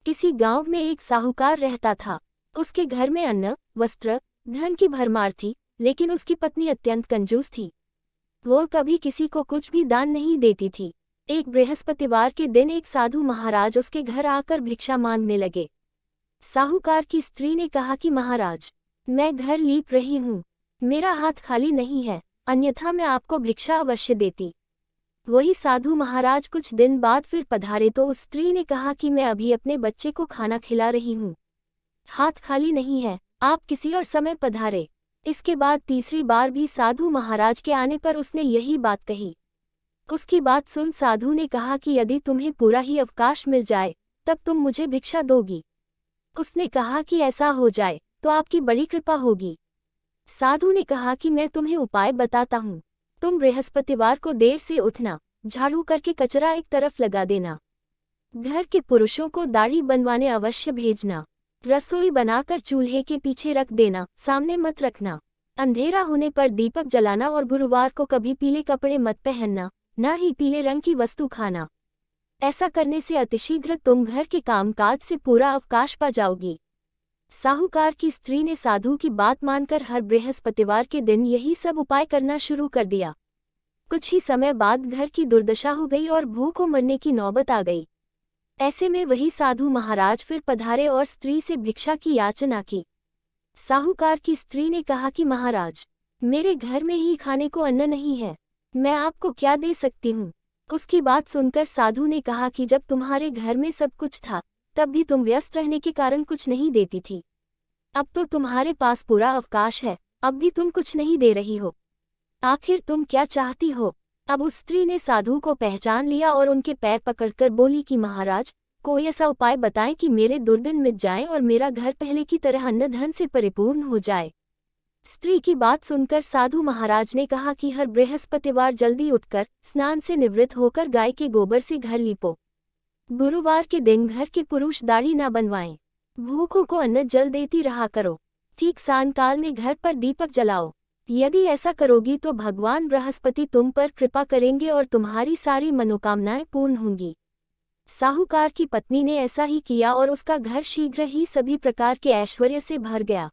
किसी गांव में एक साहूकार रहता था। उसके घर में अन्न, वस्त्र, धन की भरमार थी, लेकिन उसकी पत्नी अत्यंत कंजूस थी। वो कभी किसी को कुछ भी दान नहीं देती थी। एक बृहस्पतिवार के दिन एक साधु महाराज उसके घर आकर भिक्षा मांगने लगे। साहूकार की स्त्री ने कहा कि महाराज, मैं घर लीप रही हूँ, मेरा हाथ खाली नहीं है, अन्यथा मैं आपको भिक्षा अवश्य देती। वही साधु महाराज कुछ दिन बाद फिर पधारे तो उस स्त्री ने कहा कि मैं अभी अपने बच्चे को खाना खिला रही हूँ, हाथ खाली नहीं है, आप किसी और समय पधारे। इसके बाद तीसरी बार भी साधु महाराज के आने पर उसने यही बात कही। उसकी बात सुन साधु ने कहा कि यदि तुम्हें पूरा ही अवकाश मिल जाए तब तुम मुझे भिक्षा दोगी। उसने कहा कि ऐसा हो जाए तो आपकी बड़ी कृपा होगी। साधु ने कहा कि मैं तुम्हें उपाय बताता हूँ। तुम बृहस्पतिवार को देर से उठना, झाड़ू करके कचरा एक तरफ लगा देना, घर के पुरुषों को दाढ़ी बनवाने अवश्य भेजना, रसोई बनाकर चूल्हे के पीछे रख देना, सामने मत रखना, अंधेरा होने पर दीपक जलाना और गुरुवार को कभी पीले कपड़े मत पहनना, न ही पीले रंग की वस्तु खाना। ऐसा करने से अतिशीघ्र तुम घर के कामकाज से पूरा अवकाश पा जाओगी। साहूकार की स्त्री ने साधु की बात मानकर हर बृहस्पतिवार के दिन यही सब उपाय करना शुरू कर दिया। कुछ ही समय बाद घर की दुर्दशा हो गई और भूखों मरने की नौबत आ गई। ऐसे में वही साधु महाराज फिर पधारे और स्त्री से भिक्षा की याचना की। साहूकार की स्त्री ने कहा कि महाराज, मेरे घर में ही खाने को अन्न नहीं है, मैं आपको क्या दे सकती हूँ। उसकी बात सुनकर साधु ने कहा कि जब तुम्हारे घर में सब कुछ था तब भी तुम व्यस्त रहने के कारण कुछ नहीं देती थी। अब तो तुम्हारे पास पूरा अवकाश है, अब भी तुम कुछ नहीं दे रही हो। आखिर तुम क्या चाहती हो। अब उस स्त्री ने साधु को पहचान लिया और उनके पैर पकड़कर बोली कि महाराज, कोई ऐसा उपाय बताएं कि मेरे दुर्दिन मिट जाएं और मेरा घर पहले की तरह अन्न धन से परिपूर्ण हो जाए। स्त्री की बात सुनकर साधु महाराज ने कहा कि हर बृहस्पतिवार जल्दी उठकर स्नान से निवृत्त होकर गाय के गोबर से घर लीपो। गुरुवार के दिन घर के पुरुष दाढ़ी न बनवाएं। भूखों को अन्न जल देती रहा करो। ठीक सायंकाल में घर पर दीपक जलाओ। यदि ऐसा करोगी तो भगवान बृहस्पति तुम पर कृपा करेंगे और तुम्हारी सारी मनोकामनाएं पूर्ण होंगी। साहूकार की पत्नी ने ऐसा ही किया और उसका घर शीघ्र ही सभी प्रकार के ऐश्वर्य से भर गया।